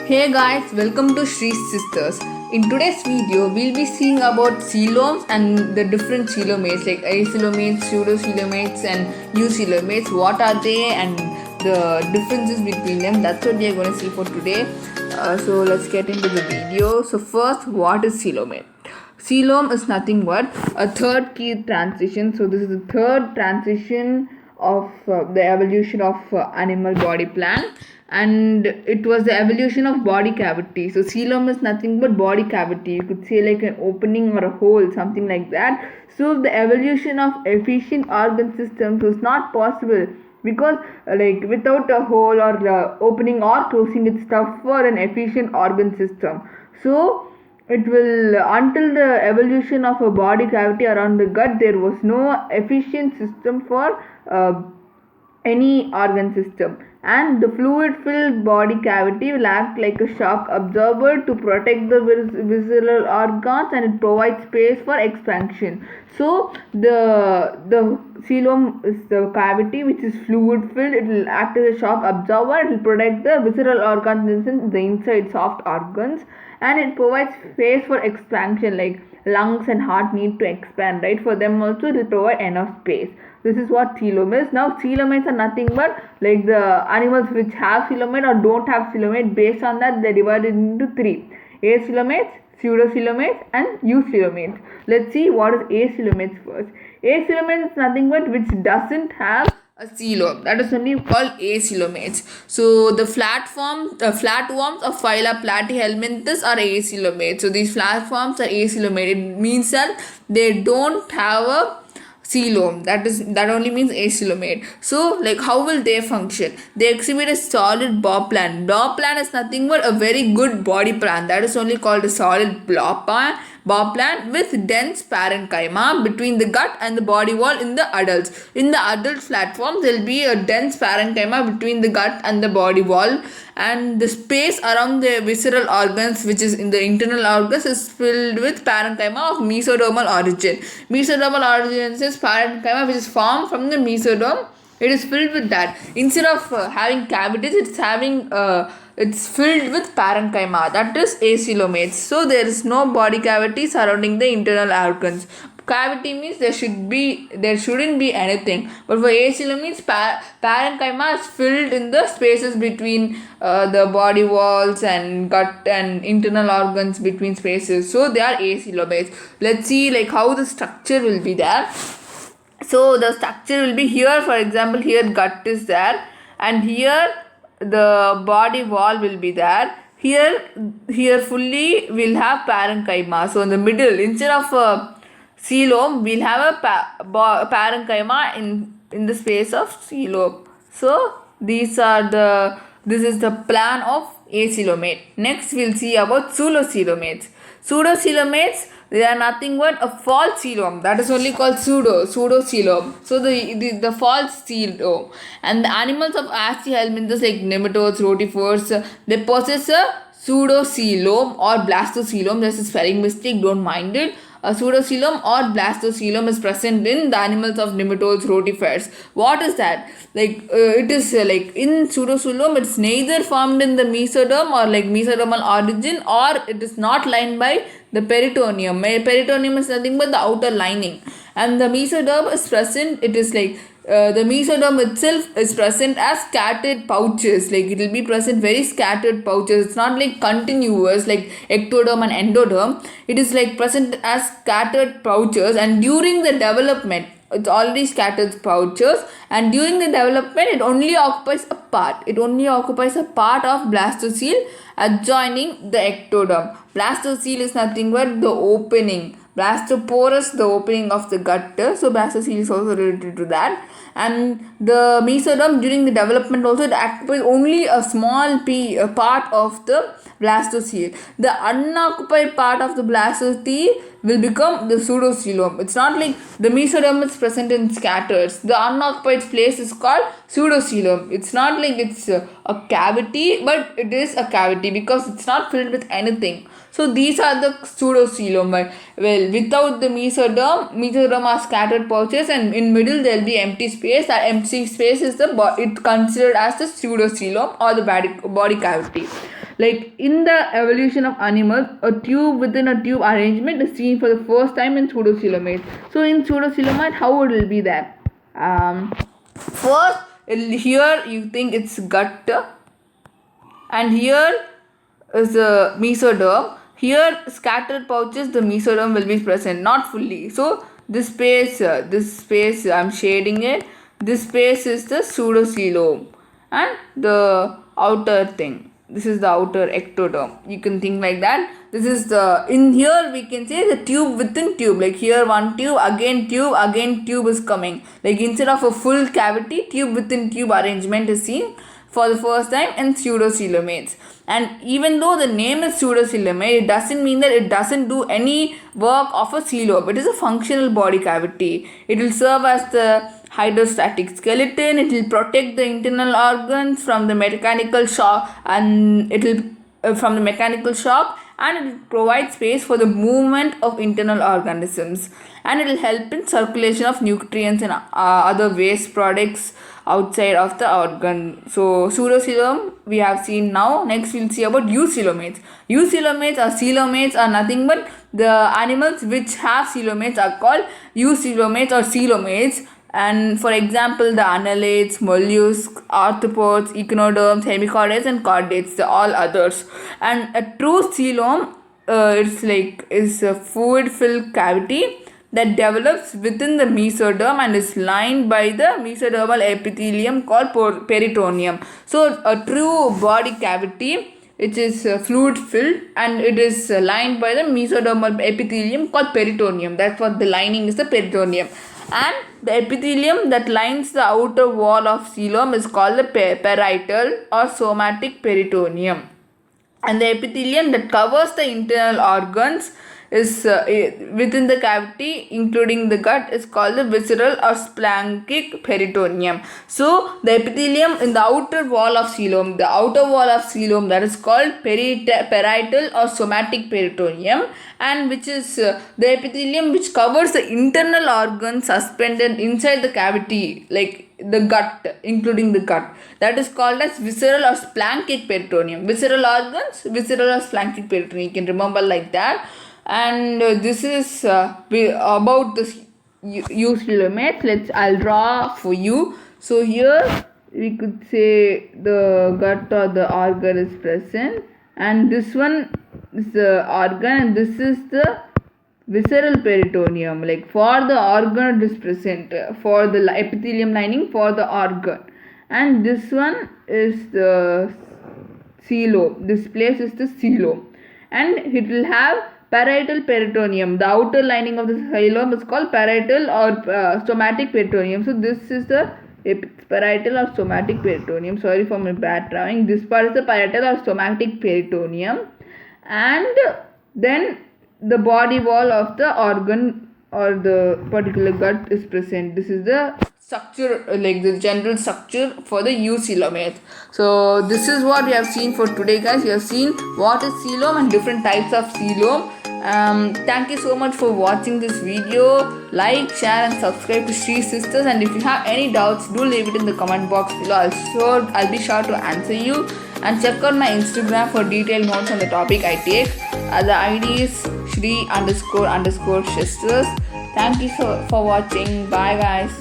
Hey guys, welcome to Shree's Sisters. In today's video, we'll be seeing about coeloms and the different coelomates like aceolomates, pseudocoelomates and eucoelomates. What are they and the differences between them? That's what we are going to see for today. So let's get into the video. So first, what is coelomate? Coelom is nothing but a third key transition. So this is the third transition of the evolution of animal body plan, and it was the evolution of body cavity. So coelom is nothing but body cavity. You could say like an opening or a hole, something like that. So the evolution of efficient organ systems was not possible because like without a hole or opening or closing, it's tough for an efficient organ system. So it will until the evolution of a body cavity around the gut, there was no efficient system for any organ system, and the fluid filled body cavity will act like a shock absorber to protect the visceral organs, and it provides space for expansion. So the coelom is the cavity which is fluid filled. It will act as a shock absorber. It will protect the visceral organs, the inside soft organs, and it provides space for expansion, like lungs and heart need to expand, right? For them also it will provide enough space. This is what coelom is. Now coelomates are nothing but like the animals which have coelomate or don't have coelomate. Based on that, they are divided into three: acoelomates, pseudocoelomates and eucoelomates. Let's see what is acoelomates first. Acoelomates is nothing but which doesn't have a coelom. That is only called acoelomates. So the flatworms of phyla Platyhelminthes are acoelomates. So these flatworms are acoelomate. It means that they don't have a coelom. That only means acoelomate. So like how will they function? They exhibit a solid blob plan. Blob plan is nothing but a very good body plan. That is only called a solid blob plan with dense parenchyma between the gut and the body wall in the adults. In the adult flatworms, there will be a dense parenchyma between the gut and the body wall, and the space around the visceral organs, which is in the internal organs, is filled with parenchyma of mesodermal origin. Mesodermal origin is parenchyma which is formed from the mesoderm. It is filled with that. Instead of having cavities, it's filled with parenchyma. That is acoelomates. So there is no body cavity surrounding the internal organs. Cavity means there shouldn't be anything. But for acoelomates, parenchyma is filled in the spaces between the body walls and gut and internal organs between spaces. So they are acoelomates. Let's see like how the structure will be there. So the structure will be here. For example, here gut is there, and here the body wall will be there. Here fully we'll have parenchyma. So in the middle, instead of coelom, we'll have a parenchyma in the space of coelom. So this is the plan of acoelomate. Next we'll see about pseudocoelomates. Pseudocoelomates, they are nothing but a false coelom. That is only called pseudocoelom. So the false coelom. And the animals of Aceolomates like nematodes, rotifers, they possess a pseudocoelom or blastocoelom. There's a spelling mistake, don't mind it. A pseudocoelom or blastocoelom is present in the animals of nematodes, rotifers. What is that? It is like in pseudocoelom, it's neither formed in the mesoderm or like mesodermal origin, or it is not lined by the peritoneum. Peritoneum is nothing but the outer lining, and the mesoderm is present. It is like the mesoderm itself is present as scattered pouches. Like it will be present very scattered pouches. It's not like continuous like ectoderm and endoderm. It is like present as scattered pouches, and during the development, it's already scattered pouches, and during the development it only occupies a part. It only occupies a part of blastocele adjoining the ectoderm. Blastocele is nothing but the opening. Blastoporus, the opening of the gut. So blastocele is also related to that. And the mesoderm during the development also, it occupies only a small part of the blastocele. The unoccupied part of the blastocele will become the pseudocoelom. It's not like the mesoderm is present in scatters. The unoccupied place is called pseudocoelom. It's not like it's a cavity, but it is a cavity because it's not filled with anything. So these are the pseudocoelom. Well, without the mesoderm are scattered pouches, and in middle there will be empty space. That empty space is it considered as the pseudocoelom or the body cavity. Like in the evolution of animals, a tube within a tube arrangement is seen for the first time in pseudocoelomates. So in pseudocoelomate, how it will be there? First, here you think it's gut, and here is the mesoderm. Here scattered pouches, the mesoderm will be present, not fully. So this space I'm shading it. This space is the pseudocoelom, and the outer thing. This is the outer ectoderm. You can think like that. This is the, in here we can say the tube within tube. Like here one tube, again tube is coming. Like instead of a full cavity, tube within tube arrangement is seen for the first time in pseudocoelomates. And even though the name is pseudocoelomate, it doesn't mean that it doesn't do any work of a coelom. It is a functional body cavity. It will serve as the hydrostatic skeleton. It will protect the internal organs from the mechanical shock, and it will and it will provide space for the movement of internal organisms, and it will help in circulation of nutrients and other waste products outside of the organ. So pseudocoelom we have seen now. Next we'll see about eucoelomates. Eucoelomates or coelomates are nothing but the animals which have coelomates are called eucoelomates or coelomates. And for example, the annelids, mollusks, arthropods, echinoderms, hemichordates and chordates, the all others. And a true coelom is a fluid-filled cavity that develops within the mesoderm and is lined by the mesodermal epithelium called peritoneum. So a true body cavity which is fluid filled, and it is lined by the mesodermal epithelium called peritoneum. That's what the lining is, the peritoneum. And the epithelium that lines the outer wall of coelom is called the parietal or somatic peritoneum. And the epithelium that covers the internal organs is within the cavity, including the gut, is called the visceral or splanchnic peritoneum. So the epithelium in the outer wall of coelom, that is called parietal or somatic peritoneum, and which is the epithelium which covers the internal organs suspended inside the cavity, like the gut, including the gut, that is called as visceral or splanchnic peritoneum. Visceral organs, visceral or splanchnic peritoneum, you can remember like that. And this is about the eucoelomates. I'll draw for you. So here we could say the gut or the organ is present, and this one is the organ, and this is the visceral peritoneum. Like for the organ it is present, for the epithelium lining for the organ, and this one is the coelom. This place is the coelom, and it will have parietal peritoneum. The outer lining of the coelom is called parietal or somatic peritoneum. So this is the parietal or somatic peritoneum. Sorry for my bad drawing. This part is the parietal or somatic peritoneum, and then the body wall of the organ or the particular gut is present. This is the structure, like the general structure for the eucoelomates. So this is what we have seen for today, guys. We have seen what is coelom and different types of coelom. Thank you so much for watching this video. Like, share and subscribe to Shree Sisters, and if you have any doubts, do leave it in the comment box below. I'll be sure to answer you. And check out my Instagram for detailed notes on the topic I take. The ID is Shree__sisters. Thank you for watching. Bye guys.